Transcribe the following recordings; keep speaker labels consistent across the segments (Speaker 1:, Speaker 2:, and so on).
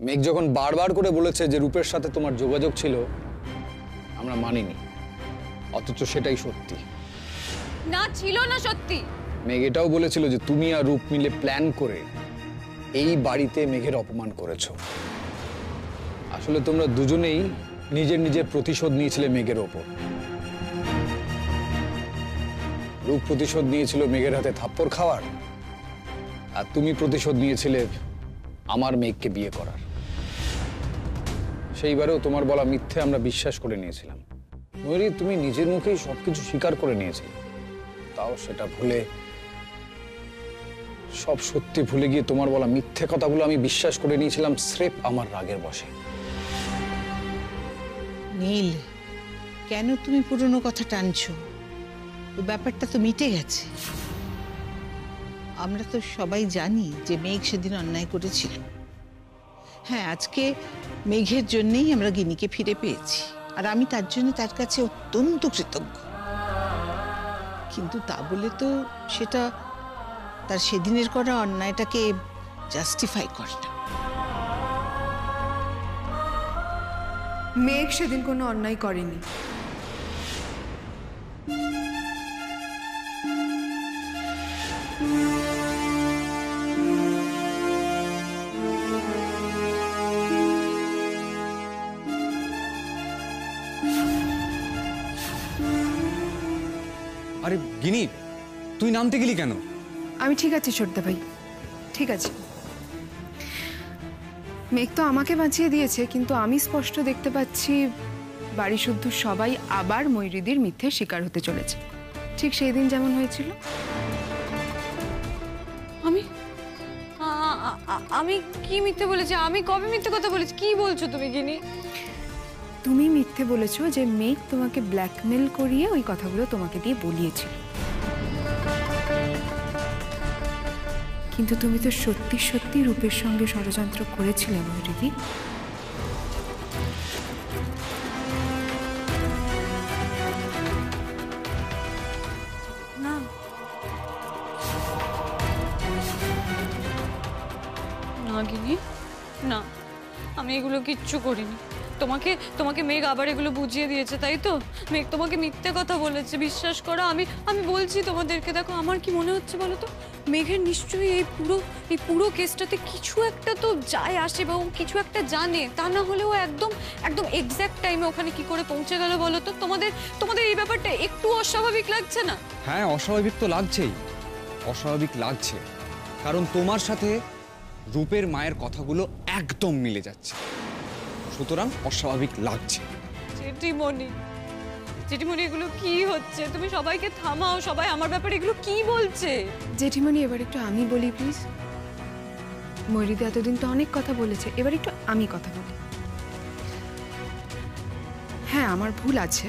Speaker 1: মেঘ যখন বারবার করে বলেছে যে রূপের সাথে তোমার যোগাযোগ ছিল, আমরা মানিনি, অথচ সেটাই সত্যি।
Speaker 2: না, ছিল না সত্যি।
Speaker 1: মেঘ এটাও বলেছিল যে তুমি আর রূপ মিলে প্ল্যান করে এই বাড়িতে মেঘের অপমান করেছো। আসলে তোমরা দুজনেই নিজের নিজের প্রতিশোধ নিয়েছিলে মেঘের ওপর। রূপ প্রতিশোধ নিয়েছিল মেঘের হাতে থাপ্পড় খাওয়ার, আর তুমি প্রতিশোধ নিয়েছিলে আমার মেঘকে বিয়ে করার। সেইবারেও তোমার বলা মিথ্যে আমরা বিশ্বাস করে নিয়েছিলাম। ময়ূরী, তুমি নিজের মুখেই সবকিছু স্বীকার করে নিয়েছিলে, তাও সেটা ভুলে, সব সত্যি ভুলে গিয়ে তোমার বলা মিথ্যে কথাগুলো আমি বিশ্বাস করে নিয়েছিলাম স্রেফ আমার রাগের বশে।
Speaker 3: নীল, কেন তুমি পুরনো কথা টানছো? ওই ব্যাপারটা তো মিটে গেছে। আমরা তো সবাই জানি যে মেঘ সেদিন অন্যায় করেছিল। হ্যাঁ, আজকে মেঘের জন্যই আমরা গিনিকে ফিরে পেয়েছি, আর আমি তার জন্য তার কাছে অত্যন্ত কৃতজ্ঞ। কিন্তু তা বলে তো সেটা তার সেদিনের করা অন্যায়টাকে জাস্টিফাই করে না।
Speaker 4: মেঘ সেদিন কোনো অন্যায় করেনি।
Speaker 5: আরে গিনি, তুই নামতে গেলি কেন?
Speaker 4: আমি ঠিক আছি ছোটদা ভাই, ঠিক আছে। মেঘ তো আমাকে বাঁচিয়ে দিয়েছে, কিন্তু আমি স্পষ্ট দেখতে পাচ্ছি বাড়ি শুদ্ধ সবাই আবার ময়ূরীদির মিথ্যে শিকার হতে চলেছে, ঠিক সেই দিন যেমন হয়েছিল।
Speaker 2: আমি আমি কি মিথ্যে বলেছি? আমি কবে মিথ্যে কথা বলেছি? কি বলছো তুমি গিনি?
Speaker 4: তুমি মিথ্যে বলেছো যে মেঘ তোমাকে ব্ল্যাকমেল করিয়ে ওই কথাগুলো তোমাকে দিয়ে বলিয়েছিল, কিন্তু তুমি তো সত্যি সত্যি রূপের সঙ্গে ষড়যন্ত্র করেছিলে ময়ূরীদি।
Speaker 2: না না গিনি, না, আমি এগুলো কিচ্ছু করিনি। তোমাকে তোমাকে মেঘ আবার এগুলো বুঝিয়ে দিয়েছে, তাই তো? মেঘ তোমাকে মিথ্যে কথা বলেছে, বিশ্বাস করো। আমি বলছি তোমাদেরকে, দেখো আমার কি মনে হচ্ছে বলো তো, মেঘের নিশ্চয়ই এই পুরো কেসটাতে কিছু একটা তো যায় আসে, বা ও কিছু একটা জানে। তা না হলে ও একদম একদম এক্স্যাক্ট টাইমে ওখানে কি করে পৌঁছে গেল বলো তো? তোমাদের এই ব্যাপারটা একটু অস্বাভাবিক লাগছে না?
Speaker 5: হ্যাঁ, অস্বাভাবিক তো লাগছেই, অস্বাভাবিক লাগছে, কারণ তোমার সাথে রূপের মায়ের কথাগুলো একদম মিলে যাচ্ছে, সুতরাং অস্বাভাবিক লাগছে।
Speaker 2: জেঠিমণি, এগুলো কি হচ্ছে? তুমি সবাইকে থামাও, সবাই আমার ব্যাপারে এগুলো কি বলছে?
Speaker 4: জেঠিমণি, এবার একটু আমি বলি প্লিজ। ময়ূরীদি এতদিন তো অনেক কথা বলেছে, এবার একটু আমি কথা বলি। হ্যাঁ, আমার ভুল আছে,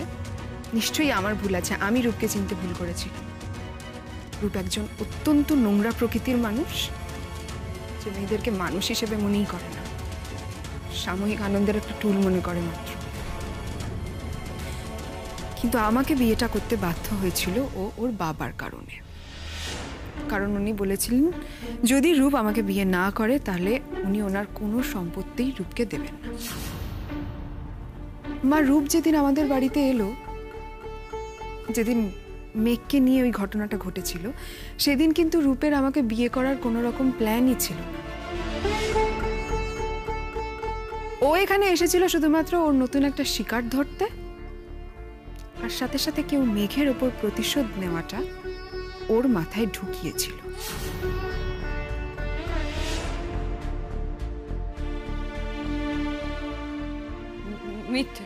Speaker 4: নিশ্চয়ই আমার ভুল আছে। আমি রূপকে চিনতে ভুল করেছি। রূপ একজন অত্যন্ত নোংরা প্রকৃতির মানুষ, যে মেয়েদেরকে মানুষ হিসেবে মনেই করে না, সাময়িক আনন্দের একটা টুল মনে করে মাত্র। কিন্তু আমাকে বিয়েটা করতে বাধ্য হয়েছিল ও ওর বাবার কারণে। কারণ উনি বলেছিলেন যদি রূপ আমাকে বিয়ে না করে তাহলে উনি ওনার কোনো সম্পত্তি রূপকে দেবেন না। মা, রূপ যেদিন আমাদের বাড়িতে এলো, যেদিন মেঘকে নিয়ে ওই ঘটনাটা ঘটেছিল, সেদিন কিন্তু রূপের আমাকে বিয়ে করার কোনো রকম প্ল্যানই ছিল না। ও এখানে এসেছিল শুধুমাত্র ওর নতুন একটা শিকার ধরতে, আর সাথে সাথে কেউ মেঘের ওপর প্রতিশোধ নেওয়াটা ওর মাথায় ঢুকিয়েছিল।
Speaker 2: মিথ্যে,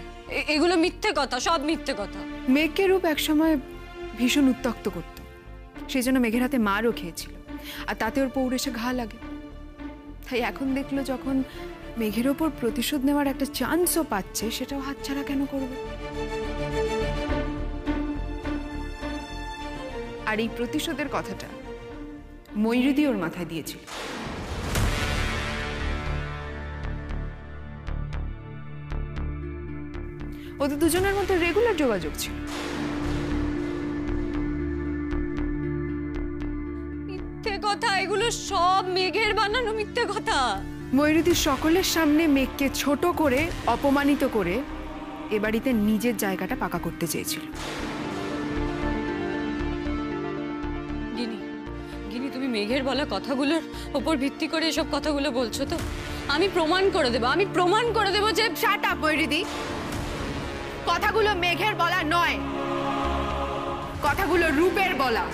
Speaker 2: এগুলো মিথ্যে কথা, সব মিথ্যে কথা।
Speaker 4: মেঘকে রূপ একসময় ভীষণ উত্ত্যক্ত করত, সেই জন্য মেঘের হাতে মারও খেয়েছিল, আর তাতে ওর পৌরুষে ঘা লাগে। তাই এখন দেখলো যখন মেঘের ওপর প্রতিশোধ নেওয়ার একটা চান্সও পাচ্ছে, সেটাও হাতছাড়া কেন করবে? আর এই প্রতিশোধের কথাটা ময়ূরীদি ওর মাথায় দিয়েছিল। ওদের দুজনের মধ্যে রেগুলার যোগাযোগ ছিল।
Speaker 2: মিথ্যে কথা, এগুলো সব মেঘের বানানো মিথ্যে কথা।
Speaker 4: ময়ূরী সকলের সামনে মেঘকে ছোট করে অপমানিত করে এ বাড়িতে নিজের জায়গাটা পাকা করতে চেয়েছিল।
Speaker 2: গিনি গিনি তুমি মেঘের বলা কথাগুলোর ওপর ভিত্তি করে এসব কথাগুলো বলছো তো? আমি প্রমাণ করে দেবো যে
Speaker 4: শাট আপ ময়ূরী। কথাগুলো মেঘের বলা নয়, কথাগুলো রূপের বলা।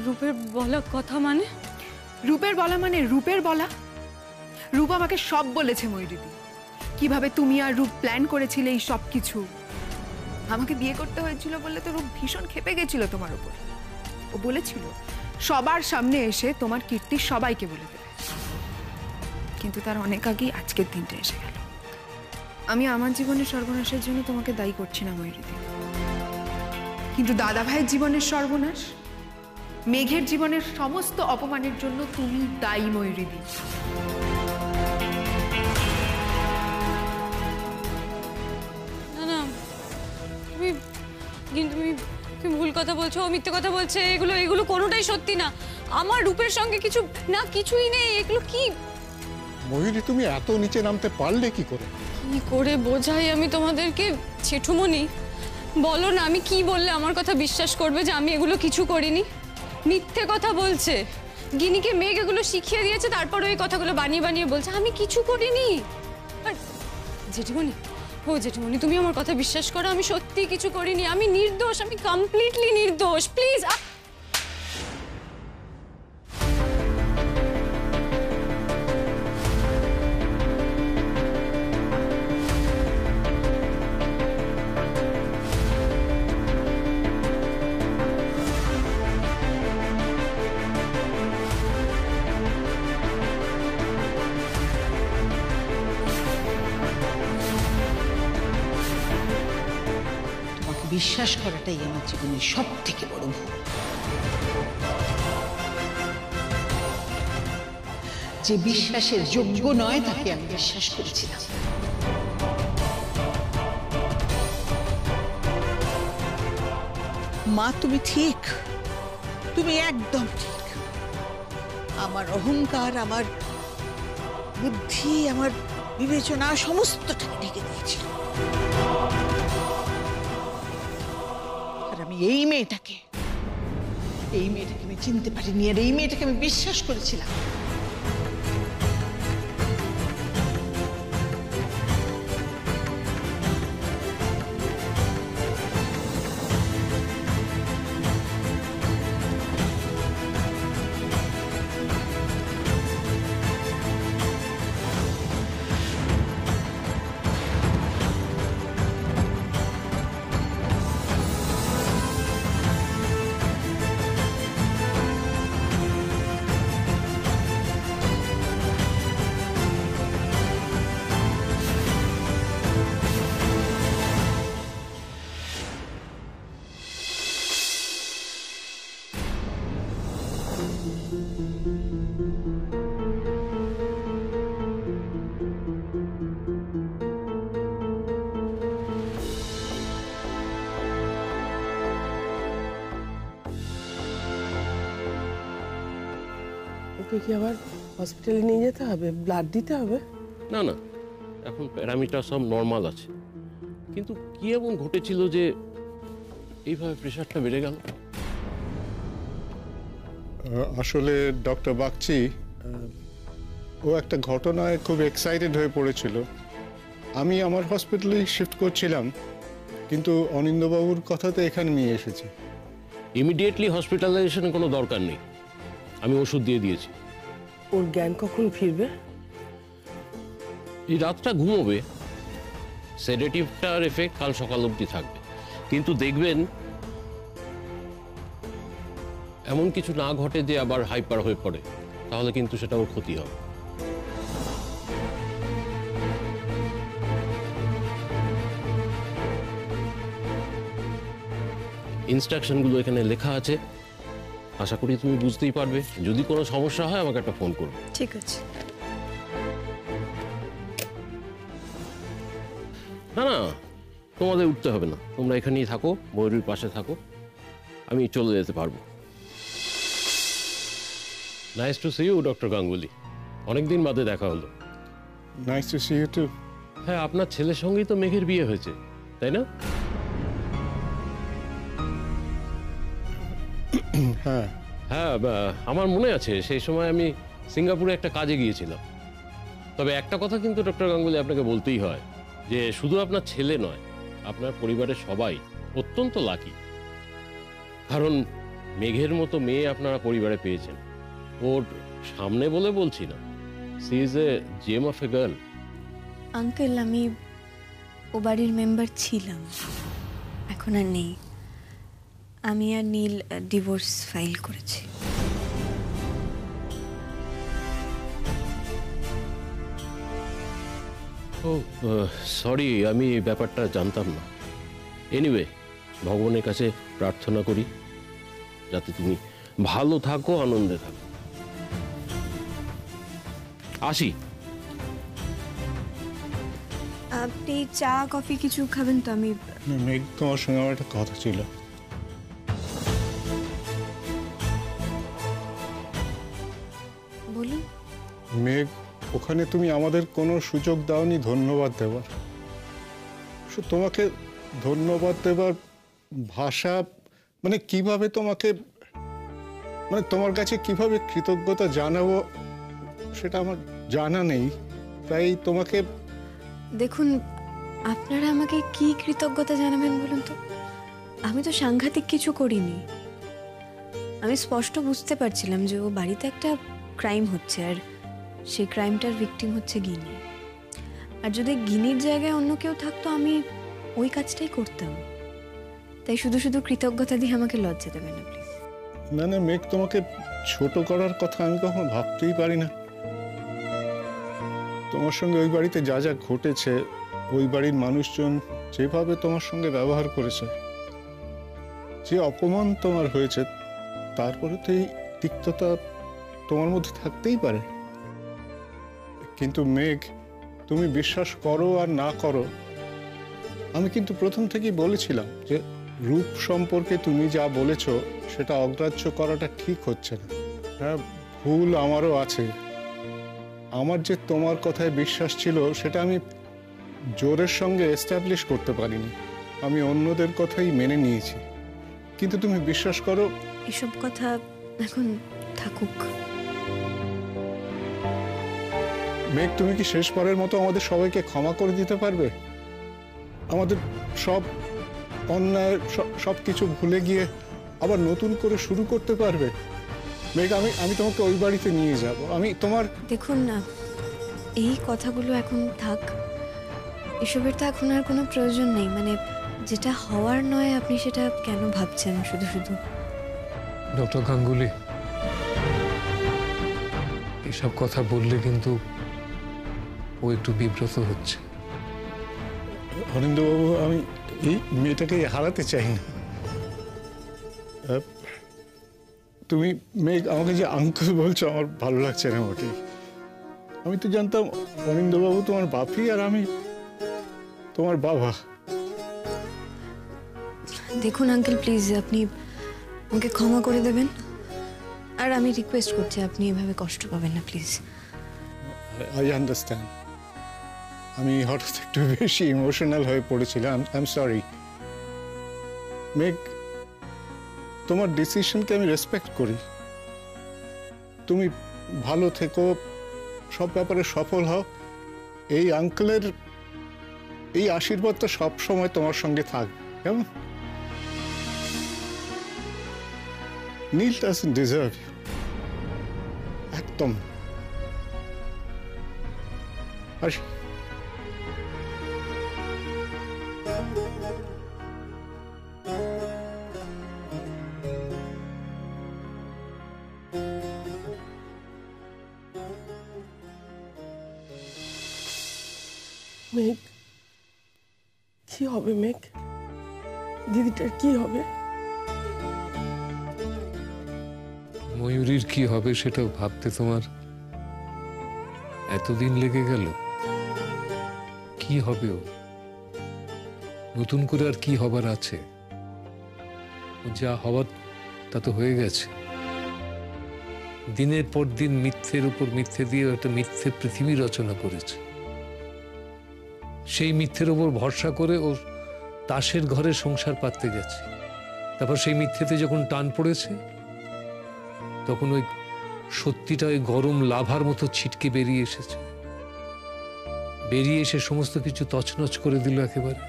Speaker 2: রূপের বলা কথা মানে?
Speaker 4: রূপের বলা মানে রূপের বলা? রূপ আমাকে সব বলেছে ময়ূরী, কিভাবে তুমি আর রূপ প্ল্যান করেছিলে এই সব কিছু। আমাকে বিয়ে করতে হয়েছিল বললে তো রূপ ভীষণ ক্ষেপে গেছিল তোমার উপর। ও বলেছিল সবার সামনে এসে তোমার কীর্তি সবাইকে বলে দেবে, কিন্তু তার অনেক আগেই আজকের দিনটা এসে গেল। আমি আমার জীবনের সর্বনাশের জন্য তোমাকে দায়ী করছি না ময়ূরী, কিন্তু দাদা ভাইয়ের জীবনের সর্বনাশ, মেঘের জীবনের সমস্ত অপমানের জন্য তুমি দায়ী ময়ূরী।
Speaker 2: না না, তুমি কিন্তু তুমি ভুল কথা বলছো, মিথ্যে কথা বলছে। এগুলো কোনোটাই সত্যি না। আমার রূপের সঙ্গে কিছুই নেই। এগুলো কি?
Speaker 6: ময়ূরী, তুমি এত নিচে নামতে পারলে কি করে?
Speaker 2: কি করে বোঝাই আমি তোমাদেরকে? ছেঠুমনি, বলো না, আমি কি বললে আমার কথা বিশ্বাস করবে যে আমি এগুলো কিছু করিনি? মিথ্যে কথা বলছে। গিনিকে মেঘ এগুলো শিখিয়ে দিয়েছে, তারপর ওই কথাগুলো বানিয়ে বলছে আমি কিছু করিনি। আর জেঠিমনি, তুমি আমার কথা বিশ্বাস করো, আমি সত্যি কিছু করিনি। আমি নির্দোষ, আমি কমপ্লিটলি নির্দোষ। প্লিজ।
Speaker 3: বিশ্বাস করাটাই আমার জীবনের সব থেকে বড় ভুল। যে বিশ্বাসের যোগ্য নয় তাকে আমি বিশ্বাস করেছিলাম। মা, তুমি ঠিক, তুমি একদম ঠিক। আমার অহংকার, আমার বুদ্ধি, আমার বিবেচনা সমস্তটাকে ঢেকে দিয়েছিল। আমি এই মেয়েটাকে আমি চিনতে পারিনি, আর এই মেয়েটাকে আমি বিশ্বাস করেছিলাম।
Speaker 7: ওকে কি আবার হসপিটালে নিয়ে যেতে হবে, ব্লাড দিতে হবে?
Speaker 8: না না, এখন প্যারামিটার সব নর্মাল আছে, কিন্তু কি এমন ঘটেছিল যে এইভাবে প্রেশারটা বেড়ে গেল?
Speaker 6: আসলে ডক্টর বাগচি, ও একটা ঘটনায় খুব এক্সাইটেড হয়ে পড়েছিল। আমি আমার হসপিটালে শিফট করছিলাম, কিন্তু অনিন্দ্যবাবুর কথাতে এখানে নিয়ে এসেছি।
Speaker 8: ইমিডিয়েটলি হসপিটালাইজেশনের কোনো দরকার নেই, আমি ওষুধ দিয়ে দিয়েছি।
Speaker 7: ওর জ্ঞান কখন ফিরবে?
Speaker 8: এই রাতটা ঘুমোবে, সেডেটিভটার এফেক্ট কাল সকাল অবধি থাকবে, কিন্তু দেখবেন এমন কিছু না ঘটে যে আবার হাইপার হয়ে পড়ে, তাহলে কিন্তু সেটা ওর ক্ষতি হবে। ইনস্ট্রাকশনগুলো এখানে লেখা আছে, আশা করি তুমি বুঝতেই পারবে। যদি কোনো সমস্যা হয় আমাকে একটা ফোন করবে।
Speaker 2: ঠিক আছে।
Speaker 8: না না, তোমাদের উঠতে হবে না, তোমরা এখানেই থাকো, ময়ূরীর পাশে থাকো, আমি চলে যেতে পারবো। Nice to see you doctor Ganguly, অনেকদিন বাদে দেখা হলো।
Speaker 6: Nice to see you too.
Speaker 8: হ্যাঁ, আপনার ছেলের সঙ্গেই তো মেঘের বিয়ে হয়েছে, তাই না?
Speaker 6: হ্যাঁ
Speaker 8: হ্যাঁ, আমার মনে আছে সেই সময় আমি সিঙ্গাপুরে একটা কাজে গিয়েছিলাম। তবে একটা কথা কিন্তু ডক্টর গাঙ্গুলি আপনাকে বলতেই হয় যে শুধু আপনার ছেলে নয়, আপনার পরিবারের সবাই অত্যন্ত লাকি, কারণ মেঘের মতো মেয়ে আপনারা পরিবারে পেয়েছেন। ওর সামনে বলে বলছি না, she is a gem of a girl.
Speaker 9: Uncle, আমি ও বাড়ির মেম্বার ছিলাম, এখন আর নেই। আমি আর নীল ডিভোর্স ফাইল করেছি।
Speaker 8: ও সরি, আমি এই ব্যাপারটা জানতাম না। এনিওয়ে, ভগবানের কাছে প্রার্থনা করি যাতে তুমি ভালো থাকো, আনন্দে থাকো। আসি।
Speaker 9: আপনি চা কফি কিছু খাবেন তো? আমি
Speaker 6: মেঘ, তোমার সঙ্গে আমার একটা কথা ছিল।
Speaker 9: বলুন।
Speaker 6: মেঘ, ওখানে তুমি আমাদের কোনো সুযোগ দাওনি ধন্যবাদ দেওয়ার। তোমাকে ধন্যবাদ দেবার ভাষা মানে কিভাবে তোমাকে, মানে তোমার কাছে কিভাবে কৃতজ্ঞতা জানাবো সেটা আমার জানা নেই, তাই তোমাকে।
Speaker 9: দেখুন, আপনারা আমাকে কি কৃতজ্ঞতা জানাবেন বলুন তো? আমি তো সাংঘাতিক কিছু করিনি। আমি স্পষ্ট বুঝতে পারছিলাম যে ও বাড়িতে একটা ক্রাইম হচ্ছে, আর সেই ক্রাইমটার ভিকটিম হচ্ছে গিনি। আর যদি গিনির জায়গায় অন্য কেউ থাকতো, আমি ওই কাজটাই করতাম। তাই শুধু শুধু কৃতজ্ঞতা দিয়ে আমাকে লজ্জা দেবেন না প্লিজ।
Speaker 6: না না মেঘ, তোমাকে ছোট করার কথা আমি কখনো ভাবতেই পারি না। তোমার সঙ্গে ওই বাড়িতে যা যা ঘটেছে, ওই বাড়ির মানুষজন যেভাবে তোমার সঙ্গে ব্যবহার করেছে, যে অপমান তোমার হয়েছে, তারপরে তো এই তিক্ততা তোমার মধ্যে থাকতেই পারে। কিন্তু মেঘ, তুমি বিশ্বাস করো আর না করো, আমি কিন্তু প্রথম থেকেই বলেছিলাম যে রূপ সম্পর্কে তুমি যা বলেছ সেটা অগ্রাহ্য করাটা ঠিক হচ্ছে না। হ্যাঁ, ভুল আমারও আছে। আমার যে তোমার কথায় বিশ্বাস ছিল সেটা আমি জোরের সঙ্গে এস্টাবলিশ করতে পারিনি। আমি অন্যদের কথাই মেনে নিয়েছি। কিন্তু তুমি বিশ্বাস করো,
Speaker 9: এসব কথা এখন থাকুক।
Speaker 6: মেঘ, তুমি কি শেষবারের মতো আমাদের সবাইকে ক্ষমা করে দিতে পারবে? আমাদের সব অন্যায়, সব কিছু ভুলে গিয়ে আবার নতুন করে শুরু করতে পারবে? মেঘ, আমি তোমাকে ওই বাড়িতে নিয়ে যাব। আমি তোমার।
Speaker 9: দেখুন না, এই কথাগুলো এখন থাক। এসবের তো এখন আর কোনো প্রয়োজন নেই। মানে যেটা হওয়ার নয়, আপনি সেটা কেন ভাবছেন শুধু শুধু?
Speaker 10: ডক্টর গাঙ্গুলি, এসব কথা বললে কিন্তু ও একটু বিব্রত হচ্ছে।
Speaker 6: অরিন্দবাবু, আমি এই মেয়েটাকে হারাতে চাই না। তুমি মেঘ, আমাকে যে আঙ্কেল বলছো আমার ভালো লাগছে না মোটেই। আমি তো জানতাম অরিন্দবাবু তোমার বাপি আর আমি তোমার বাবা।
Speaker 9: দেখুন আঙ্কেল, প্লিজ আপনি আমাকে ক্ষমা করে দেবেন। আর আমি রিকোয়েস্ট করছি, আপনি এভাবে কষ্ট পাবেন না প্লিজ।
Speaker 6: I understand. আমি হঠাৎ একটু বেশি ইমোশনাল হয়ে পড়েছিলাম। I am sorry. মেঘ, তোমার ডিসিশনকে আমি রেসপেক্ট করি। তুমি ভালো থেকো, সব ব্যাপারে সফল হও। এই আঙ্কেলের এই আশীর্বাদটা সবসময় তোমার সঙ্গে থাকবে, কেমন? নীল ডাজন্ট ডিজার্ভ ইউ, একদম। আসি।
Speaker 7: মেঘ, কি হবে মেঘ? দিদিটার কি হবে?
Speaker 10: ময়ূরীর কি হবে সেটাও ভাবতে তোমার এতদিন লেগে গেল? কি হবে ও? নতুন করে আর কি হবার আছে? যা হবার তা তো হয়ে গেছে। দিনের পর দিন মিথ্যের উপর মিথ্যে দিয়ে একটা মিথ্যে পৃথিবী রচনা করেছে। সেই মিথ্যের উপর ভরসা করে ও তাসের ঘরে সংসার পাততে গেছে। তারপর সেই মিথ্যেতে যখন টান পড়েছে, তখন ওই সত্যিটা ওই গরম লাভার মতো ছিটকে বেরিয়ে এসেছে। বেরিয়ে এসে সমস্ত কিছু তছনছ করে দিল একেবারে।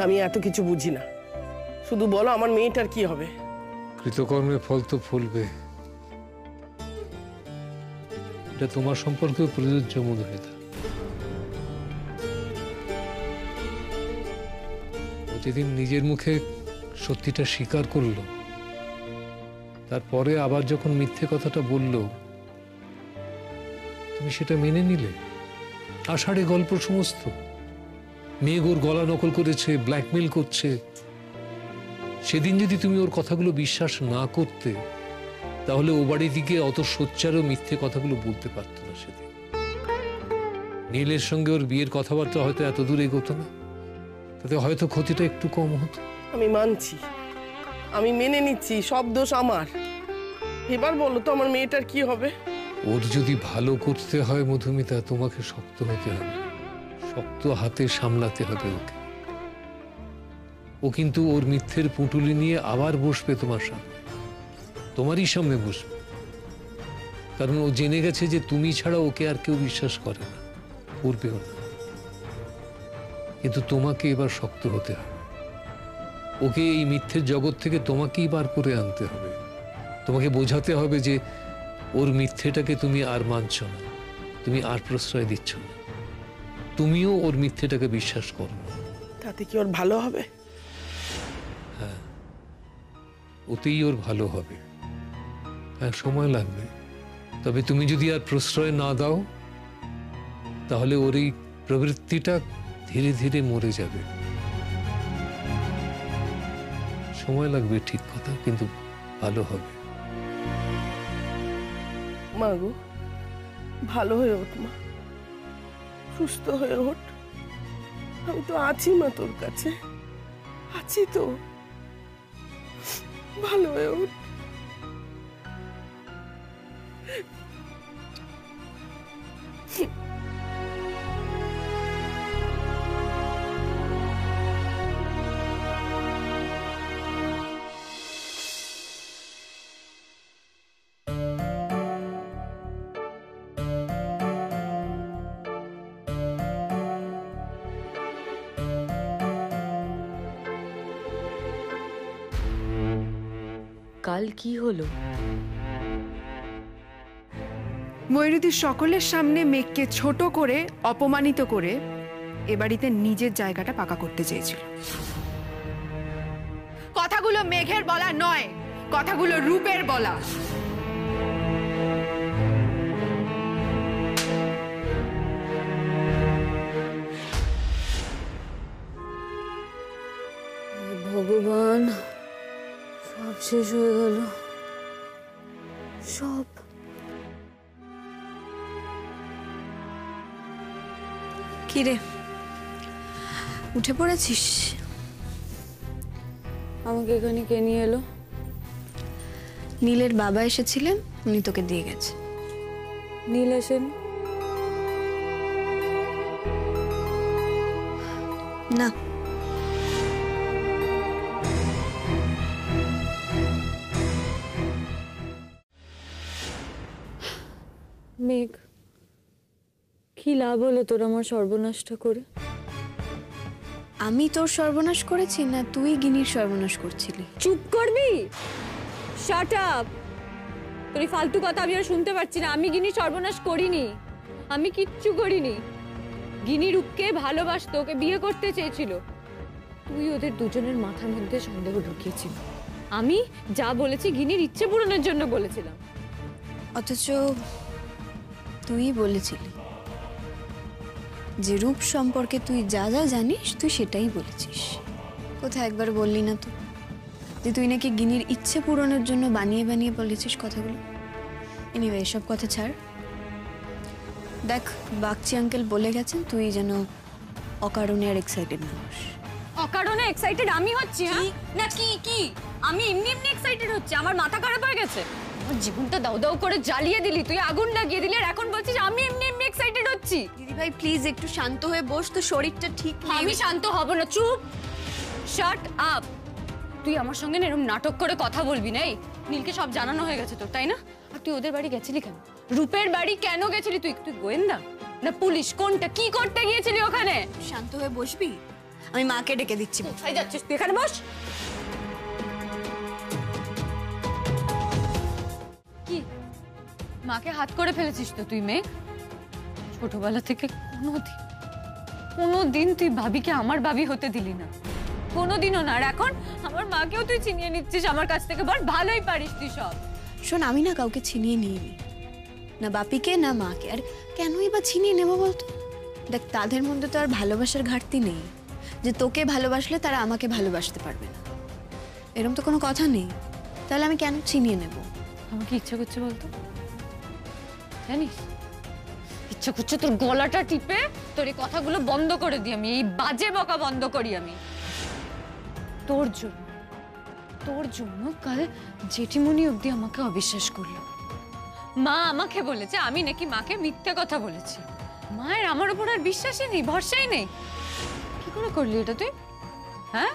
Speaker 7: আমি এত কিছু বুঝি না, শুধু বলো আমার মেয়েটার কি হবে?
Speaker 10: কৃতকর্মের ফল তো ফলবে, এটা তোমার সম্পর্কেও প্রযোজ্য মধুমিতা। যেদিন নিজের মুখে সত্যিটা স্বীকার করলো, তারপরে আবার যখন মিথ্যে কথাটা বলল, তুমি সেটা মেনে নিলে। আষাঢ়ে গল্প সমস্ত। মেঘ ওর গলা নকল করেছে, ব্ল্যাকমেল করছে। সেদিন যদি তুমি ওর কথাগুলো বিশ্বাস না করতে, তাহলে ও বাড়ি দিকে অত সোচ্চারও মিথ্যে কথাগুলো বলতে পারতো না সেদিন। নীলের সঙ্গে ওর বিয়ের কথাবার্তা হয়তো এত দূর এগোতো না, তাতে হয়তো ক্ষতিটা একটু কম হতো।
Speaker 7: আমি মানছি, আমি মেনে নিচ্ছি, সব দোষ আমার। এবার বলো তো আমার মেয়েটার কি হবে?
Speaker 10: ওর যদি ভালো করতে হয় মধুমিতা, তোমাকে শক্ত হতে হবে, শক্ত হাতে সামলাতে হবে ওকে। ও কিন্তু ওর মিথ্যের পুঁটুলি নিয়ে আবার বসবে তোমার সামনে, তোমারই সামনে বসবে। কারণ ও জেনে গেছে যে তুমি ছাড়া ওকে আর কেউ বিশ্বাস করে না, করবেও না। কিন্তু তোমাকে এবার শক্ত হতে হবে। ওকে এই মিথ্যের জগৎ থেকে তোমাকেই বার করে আনতে হবে। তোমাকে বোঝাতে হবে যে ওর মিথ্যেটাকে তুমি আর মানছ না, তুমি আর প্রশ্রয় দিচ্ছ না, তুমিও ওর মিথ্যেটাকে বিশ্বাস করো না।
Speaker 7: তাতে কি ওর ভালো হবে?
Speaker 10: হ্যাঁ, ওতেই ওর ভালো হবে। হ্যাঁ, সময় লাগবে, তবে তুমি যদি আর প্রশ্রয় না দাও, তাহলে ওর এই প্রবৃত্তিটা ধীরে ধীরে মরে যাবে। সময় লাগবে, ঠিক কথা, কিন্তু ভালো হবে।
Speaker 7: মা গো, ভালো হয়ে ওঠ মা, সুস্থ হয়ে ওঠ। আমি তো আছি মা, তোর কাছে আছি তো। ভালো হয়ে ওঠ।
Speaker 11: কাল কি হলো?
Speaker 4: ময়ূরীদি সকলের সামনে মেঘকে ছোট করে, অপমানিত করে এ বাড়িতে নিজের জায়গাটা পাকা করতে চেয়েছিল। কথাগুলো মেঘের বলা নয়, কথাগুলো রূপের বলা।
Speaker 11: ভগবান, সব শেষ হয়ে গেল, সব।
Speaker 9: কি রে, উঠে পড়েছিস?
Speaker 11: আমাকে এখানে কে নিয়ে এলো?
Speaker 9: নীলের বাবা এসেছিলেন, উনি তোকে দিয়ে গেছে।
Speaker 11: নীল আসেন?
Speaker 9: না,
Speaker 11: মেঘ, কি লাভ হলো তোর আমার সর্বনাশটা করে?
Speaker 9: আমি তোর সর্বনাশ করেছি না তুই গিনির সর্বনাশ করছিলি?
Speaker 11: চুপ করবি? Shut up. তোর এই ফালতু কথা আমি আর শুনতে পারছি না। আমি গিনি সর্বনাশ করিনি, আমি কিচ্ছু করিনি। গিনি রূপকে ভালোবাসতো, ওকে বিয়ে করতে চেয়েছিল। তুই ওদের দুজনের মাথার মধ্যে সন্দেহ ঢুকিয়েছিল। আমি যা বলেছি গিনির ইচ্ছে পূরণের জন্য বলেছিলাম।
Speaker 9: অথচ তুই বলেছিলি যে রূপ সম্পর্কে তুই যা যা জানিস তুই সেটাই বলেছিস। কোথায় একবার বললি না তো যে তুই নাকি গিনির ইচ্ছে পূরণের জন্য বানিয়ে বানিয়ে বলেছিস কথাগুলো? এনিওয়ে, এসব কথা ছাড়। দেখ, বাগচি আঙ্কেল বলে গেছেন তুই যেন অকারণে আর এক্সাইটেড না হোস।
Speaker 2: অকারণে এক্সাইটেড আমি হচ্ছি? হ্যাঁ না কি কি আমি এমনি এমনি এক্সাইটেড হচ্ছি? আমার মাথা খারাপ হয়ে গেছে? আমার জীবনটা দাউ দাউ করে জ্বালিয়ে দিলি, তুই আগুন লাগিয়ে দিলি, আর এখন বলছিস আমি এমনি এমনি এক্সাইটেড হচ্ছি?
Speaker 9: দিদি ভাই প্লিজ একটু শান্ত হয়ে বস, তো শরীরটা ঠিক নেই।
Speaker 2: আমি শান্ত হব না, চুপ, শাট আপ। তুই আমার সঙ্গে না এরকম নাটক করে কথা বলবি না। এই নীলকে সব জানানো হয়ে গেছে তোর, তাই না? আর তুই ওদের বাড়ি গেছিলি কেন? রূপের বাড়ি কেন গেছিলি তুই? তুই গোয়েন্দা না পুলিশ, কোনটা? কি করতে গিয়েছিলি ওখানে?
Speaker 9: শান্ত হয়ে বসবি? আমি মাকে ডেকে দিচ্ছি।
Speaker 2: কোথায় যাচ্ছিস তুই? এখানে বস। কি মাকে হাত করে ফেলেছিস তো তুই মেঘ? ছোটবেলা থেকে কোনোদিন তুই ভাবিকে আমার ভাবি হতে দিলি না, কোনোদিনও না। আর এখন আমার মাকেও তুই ছিনিয়ে নিচ্ছিস আমার কাছ থেকে। বল, ভালোই পারিস তুই সব।
Speaker 9: শোন, আমি না কাউকে ছিনিয়ে নিইনি, না বাপিকে না মাকে। আর কেনই বা ছিনিয়ে নেবো বলতো? দেখ, তাদের মধ্যে তো আর ভালোবাসার ঘাটতি নেই যে তোকে ভালোবাসলে তারা আমাকে ভালোবাসতে পারবে না, এরকম তো কোনো কথা নেই। তাহলে আমি কেন ছিনিয়ে নেব?
Speaker 2: আমাকে ইচ্ছা করছে বলতো, জানিস, ইচ্ছা করছে তোর গলাটা টিপে তোর এই কথাগুলো বন্ধ করে দিই আমি, এই বাজে বকা বন্ধ করি আমি। তোর জন্য কাল জেঠিমণি অব্দি আমাকে অবিশ্বাস করলো। মা আমাকে বলেছে আমি নাকি মাকে মিথ্যে কথা বলেছি। মায়ের আমার উপর আর বিশ্বাসই নেই, ভরসাই নেই। কি করে করলি এটা তুই? হ্যাঁ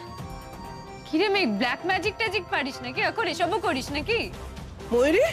Speaker 2: কিরে মেয়ে, ব্ল্যাক ম্যাজিক ট্যাজিক পারিস নাকি? এখন এসবও করিস নাকি?
Speaker 7: ময়ূরী